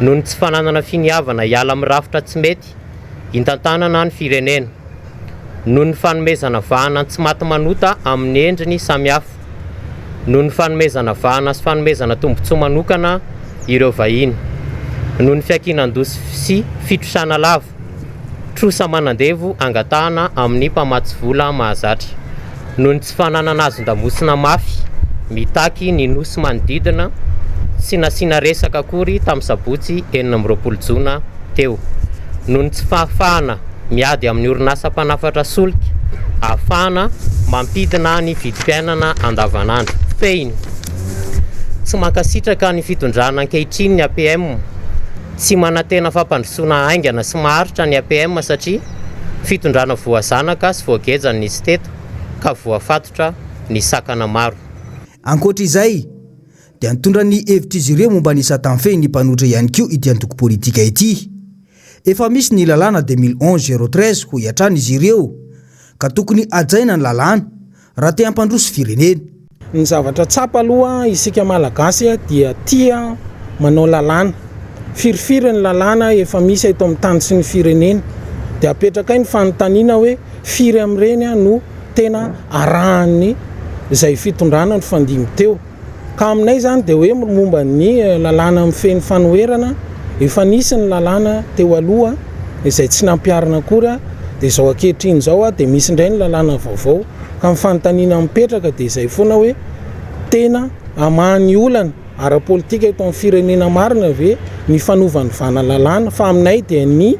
noho ny tsy fananana finiavana hiala amin'ny rafitra tsy mety intantanana ny firenena noho ny fanomezana vahana tsy maty manota amin'ny endriny samihafa noho ny fanomezana vahana sy fanomezana tombotsoa manokana ireo vahiny noho ny fiakinan-dosy sy fitrosana lava trosa manandevo angatahana amin'ny mpamatsy vola mahazatra noho ny tsy fananana azon-damosina mafy mitaky ny nosy manodidina sy nasiana resaka akory tamin'ny sabotsy 9 jona teo noho ny tsy fahafahana miady amin'ny orinasa mpanafatra solika ahafahana mampidina ny vidim-piainana andavanandro fehiny tsy mankasitraka ny fitondrana ankehitriny ny APM tsy manantena fampandrosoana aingana sy maharitra ny APM satria fitondrana voazanaka sy voagejany nisy teto ka voafatotra ny sakana maro ankoatra izay dia nitondra ny hevitra izy ireo momba ny satanfehy ny mpanotra ihany koa ity antoko politika ity efa misy ny lalàna 2011-013 ho iatrany izy ireo ka tokony ajaina ny lalàna raha te hampandroso firenena ny zavatra tsapa aloha isika malagasy dia tia manao lalàna firifiry ny lalàna efa misy eto amin'ny tany sy ny firenena dia apetraka ny fanontaniana hoe firy amin'ireny no tena arahany izay fitondrana ny fandimy teo ka aminay zany dia hoe momba ny lalàna mifeny fanoherana efa nisy ny lalàna teo aloha izay tsy nampiarina akory dia izao ankehitriny izao dia misy indray ny lalàna vaovao ka mifanontaniana mipetraka dia izay foana hoe tena amahany olana ara-politika eto amin'ny firenena marina ve ny fanovany vana lalàna fa aminay dia ny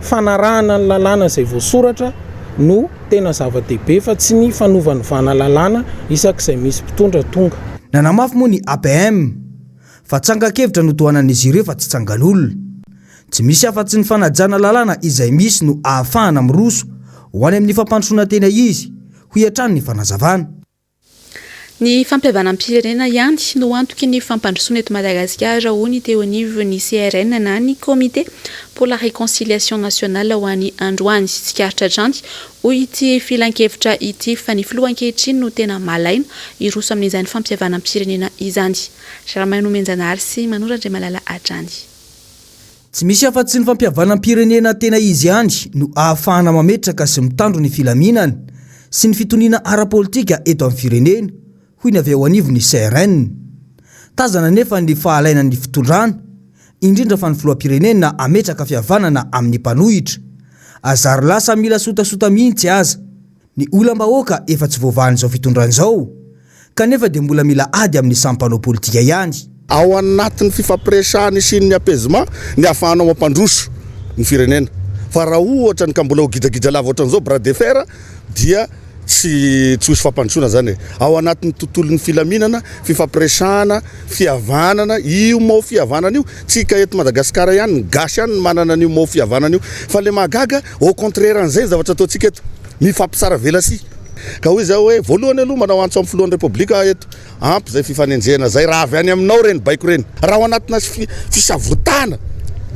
fanarahana ny lalàna izay voasoratra no tena zava-dehibe fa tsy ny fanovany vana lalàna isak'izay misy mpitondra tonga nanamafy moa ny APM fa tsangakevitra no tohanan'izy ireo fa tsy tsangan'olona tsy misy afa-tsy ny fanajana lalàna izay misy no ahafahana miroso ho any amin'ny fampandrosoana tena izy ho iatrany ny fanazavana ny fampiavanam-pirenena ihany no antoky ny fampandrosoana eto Madagasikara ho ny teo anivo ny CRN na ny comité pour la réconciliation nationale ho an'ny androany sy tsikaritra drany ho ity filan-kevitra ity fa ny filohan-kehitriny no tena malaina iroso amin'izany fampiavanam-pirenena izany Germain Menjanary sy Manora Andre Malala Adrany tsy misy afa-tsy ny fampiavanam-pirenena tena izy ihany no ahafahana mametraka sy mitandro ny filaminana sy ny fitoniana ara-politika eto amin'ny firenena hoy ny avy ao anivony CRN tazana nefa ny fahalainan'ny fitondrana indrindra fa ny filoha-pirenena ametraka fihavanana amin'ny mpanohitra azary lasa mila sotasota mihitsy aza ny olam-bahoaka efa tsy voavahany izao fitondrana izao kanefa dia mbola mila ady amin'ny sampanao politika ihany ao anatin'ny fifampiresahany sy ny apaisement ny ahafahanao mampandroso ny firenena fa raha ohatra ny ka mbola ho gidagida lava ohatran'izao bras de fer dia tsy hosy fampandrosoana zany ao anatin'ny tontolon'ny filaminana fifampiresahana fihavanana io mao fihavanana io tsika eto Madagasikara ihany ny gasy ihany ny manana an'io mao fihavanana io fa le mahagaga au contraire an'izay zavatra ataontsika eto mifampisara velasy ka hoy zao hoe voalohany aloha manao antso amin'ny filohan'ny repoblika eto ampy zay fifanenjehana zay raha avy any aminao reny baiko reny raha ao anatina fisavotana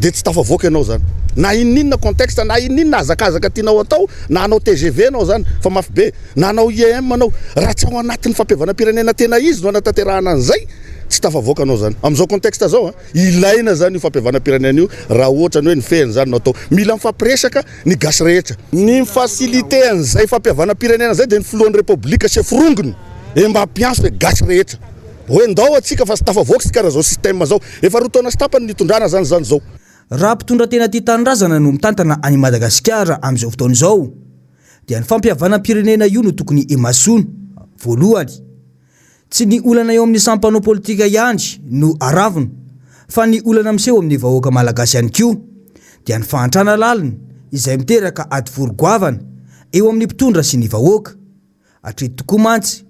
dia tsy tafavoaka ianao zany na ininna contexte na ininna azakazaka tianao atao na anao TGV anao zany fa mafy be na anao IEM anao raha tsy ao anatin'ny fampiavanam-pirenena tena izy no anatanterahana an'izay tsy tafavoaka anao zany am'izao contexte zao ilaina zany io fampiavanam-pirenena io raha ohatra ny hoe ny fehiny zany no atao mila mifampiresaka ny gasy rehetra ny facilité an'izay fampiavanam-pirenena zay dia ny filohan'ny repoblika chef rongony mba ampianso hoe gasy rehetra hoe ndao atsika fa sy tafavoaka sy karaha zao système zao efa rotaona sy tapany nitondrana zany zao raha mpitondra tena tia tanindrazana no mitantana any Madagasikara amin'izao fotoana izao dia ny fampiavanam-pirenena io no tokony emasoana voalohany tsy ny olana eo amin'ny sampanao politika ihany no aravina fa ny olana miseho amin'ny vahoaka malagasy ihany koa dia ny fahantrana lalina izay miteraka ady vorogoavana eo amin'ny mpitondra sy ny vahoaka hatreto tokoa mantsy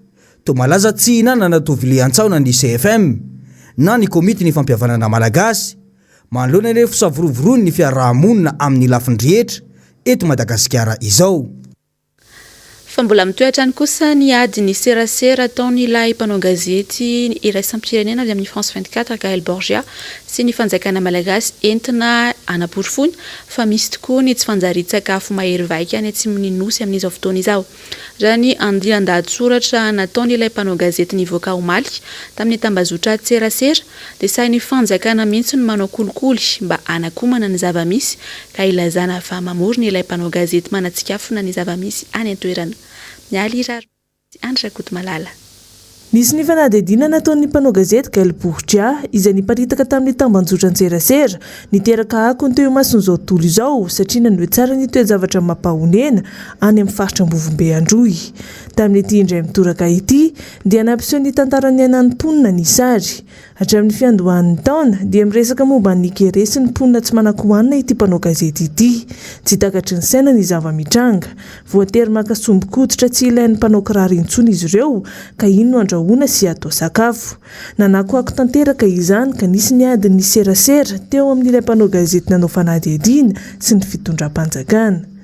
to malaza tsy hinanana tovile antsaona ny CFM na ny komity ny fampiavanana malagasy manoloana ireo fisavorovoroany ny fiarahamonina amin'ny lafiny rehetra eto Madagasikara izao. Fa mbola mitoetra ny kosa ny ady ny serasera taony ilay mpanao gazety iraisam-pirenena avy amin'ny France 24 Gaël Borgia sy ny fanjakana malagasy entina anaporofonina fa misy tokoa ny tsy fanjarian-tsakafo mahery vaika any atsimon'ny nosy amin'izao fotoana izao. Raha ny andian-dahatsoratra nataony ilay mpanao gazety nivoaka omaly tamin'ny tambazotra serasera dia sahin'ny fanjakana mihitsy no manao kolikoly mba anakomana ny zava-misy ka ilazana fa mamorona ilay mpanao gazety manatsikafona ny zava-misy any an-toerana. Nisy ny fanadihadiana nataon'ny mpanao gazety Gaël Borgia izay niparitaka tamin'ny tambanjotran-tserasera niteraka akony teo mason'izao tontolo izao satria nanoe tsara ny toe-javatra mampahonena any amin'ny faritra Ambovombe Androy. Tamin'ity indray mitoraka ity dia nampiseho ny tantaran'ny ananimponina ny sary. Hatramin'ny fiandohan'ny taona dia miresaka momba ny kere sy ny mponina tsy manan-kohanina ity mpanao gazety ity. Tsy takatry ny saina ny zava-mitranga. Voatery makasombo-koditra tsy ilain'ny mpanao kiraro intsony izy ireo ka iny no andrahoana sy atao sakafo. Nanakoako tanteraka izany ka nisy ny adiny serasera teo amin'ilay mpanao gazety nanao fanadihadiana sy ny fitondram-panjakana.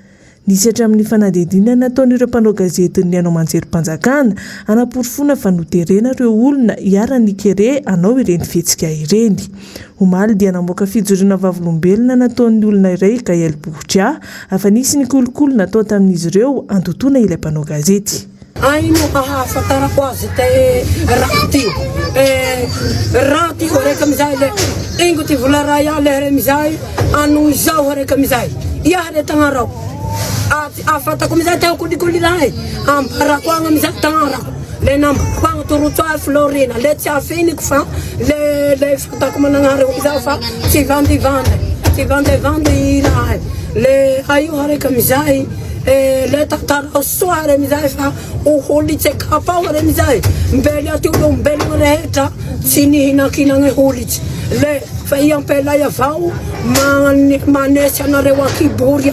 Nisy hatramin'ny fanadihadiana nataon'ireo mpanao gazety ny anao manjerim-panjakana anaporofona fa noterena ireo olona hiara-ny kere anao ireny fihetsika ireny. Omaly dia namoaka fijoriana vavolombelona nataon'ny olona iray Gaël Borgia afa nisy ny kolikoly natao tamin'izy ireo antotoana ilay mpanao gazety. Ai mo hahafantarako azy te raty horeka amizay le ingo ty vola ray ale here amizay ano izao horeka amizay iahy le tagnarao afatako amizay teo kolikoli ray ambarako agny amizay tagnarako le nambarako agny torotso azy Florina le tsy afiniko fa le fatako managnareo amizay fa tsy vandevandy rahay le aio horeka amizay le tatarao soare amizay fa holy tsekapa ao amizay mbely aty olombelogno rehetra tsy nihinankinagny holitsy le fa iampelay avao manesy anareo ankibory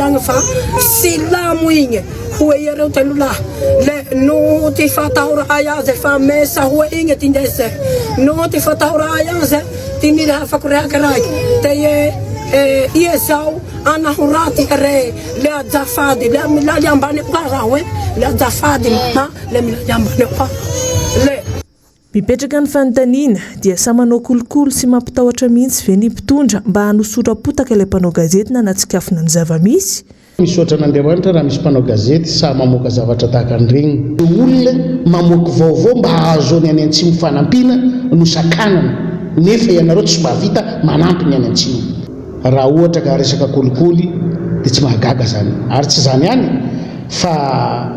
agny fa silamo igny hoe iareo telolahy le no ty fatahorahay azy fa mesa hoe igny ty ndese no ty fatahorahay azy ty nirahafako raiky te ie zao anahoraty re le azafady le milali ambany para hoe le azafady le milali ambany para le mipetraka ny fanontaniana dia samy manao kolikoly sy mampitahotra mihitsy ve ny mpitondra mba hanosora-potaka ilay mpanao gazety na natsikafona ny zava-misy. Misaotra n'Andriamanitra raha misy mpanao gazety sa mamoaka zavatra tahaka an'iregny. Olona mamoaka vaovao mba hahazoany any an-tsimo fanampiana no sakanana nefa ianareo tsy mahavita manampy ny any an-tsimo. Raha ohatra ka resaka kolikoly dia tsy mahagaga zany ary tsy zany ihany fa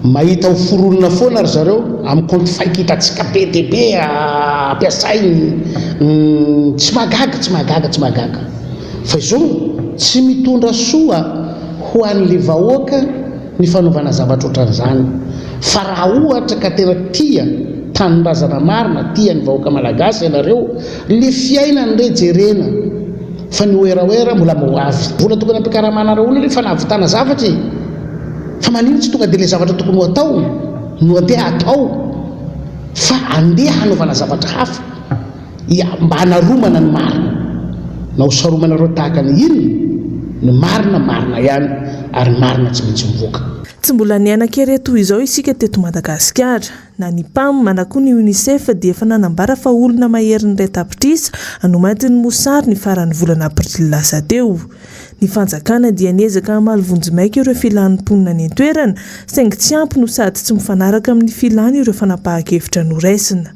mahita ho foronina foana ry zareo amin'ny compte faikitatsika be dia be ampiasainy tsy mahagaga fa izao tsy mitondra soa ho an'le vahoaka ny fanaovana zavatra ohatran'izany fa raha ohatra ka tena tia tanindrazana marina tia ny vahoaka malagasy ianareo le fiainany re jerena fa ny oeraoera mbola moavy vola tokony ampiakaramana olona rehefa nahavitana zavatra fa manino tsy tonga dia le zavatra tokony ho atao no andeha atao fa andeha hanaovana zavatra hafa mba hanaromana ny marina na ho saromanareo tahaka ny inona ny marina ihany ary marina tsy maintsy mivoaka. Tsy mbola nianan-kery toy izao isika teto Madagasikara. Na ny PAM na koa ny UNICEF dia efa nanambara fa olona mahery ny retapitrisa anomatin'ny mosary ny faran'ny volana aprily lasa teo. Ny fanjakana dia niezaka hamaly vonjimaika ireo filan'ny mponina ny an-toerana saingy tsy ampy no sady tsy mifanaraka amin'ny filany ireo fanapahan-kevitra noraisina.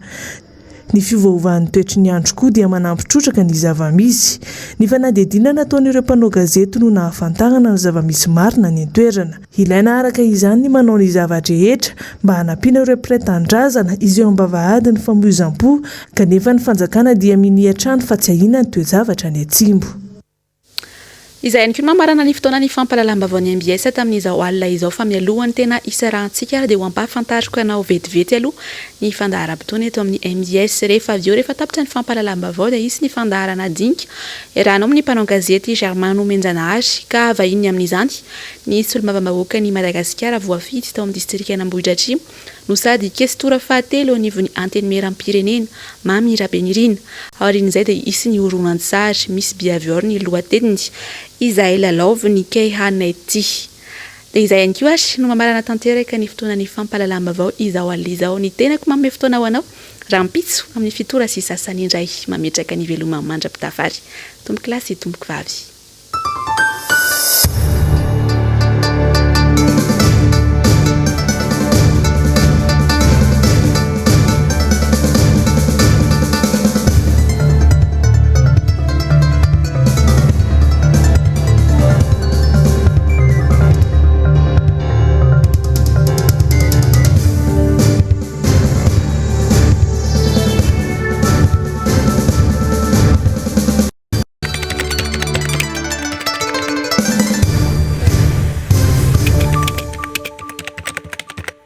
Ny fiovaovan'ny toetry ny andro koa dia manampy trotraka ny zava-misy. Ny fanadihadiana nataon'ireo mpanao gazety no nahafantarana ny zava-misy marina ny an-toerana. Ilaina araka izany ny manao ny zava-drehetra mba hanampiana ireo mpiray-tanindrazana izy eo am-bavahady ny famoizam-po kanefa ny fanjakana dia minihatrany fa tsy ahina ny toe-javatra ny atsimbo. Izay ihany koa mamarana ny fotoana ny fampahalalam-baovao ny MBS tamin'izao alina izao fa mialohany tena isarahantsika dia ho ampahafantariko ianao vetivety aloha ny fandaharam-potoana eto amin'ny MBS rehefa avy eo rehefa tapitra ny fampahalalam-baovao dia isy ny fandaharana dinika iarahanao amin'ny mpanao gazety Germain Menjanahary ka vahiny amin'izany ny solombavambahoaka ny Madagasikara voafidy tao amin'ny distrika Anambohitra Atrimo no sady kestora fahatelo anivon'ny antenimieram-pirenena Mamy Rabenirina aorin'izay dia isy ny horonan-tsary misy biavior ny lohateniny izay lalaovy ny Keihanety. Dia izay ihany koa no mamarana tanteraka ny fotoana ny fampahalalam-baovao izao alina izao ny tenako manome fotoana ho anao raha mpitso amin'ny fitora sy sasany indray mametraka ny veloma mandrapitafary. Tomboky lasy, tomboky vavy.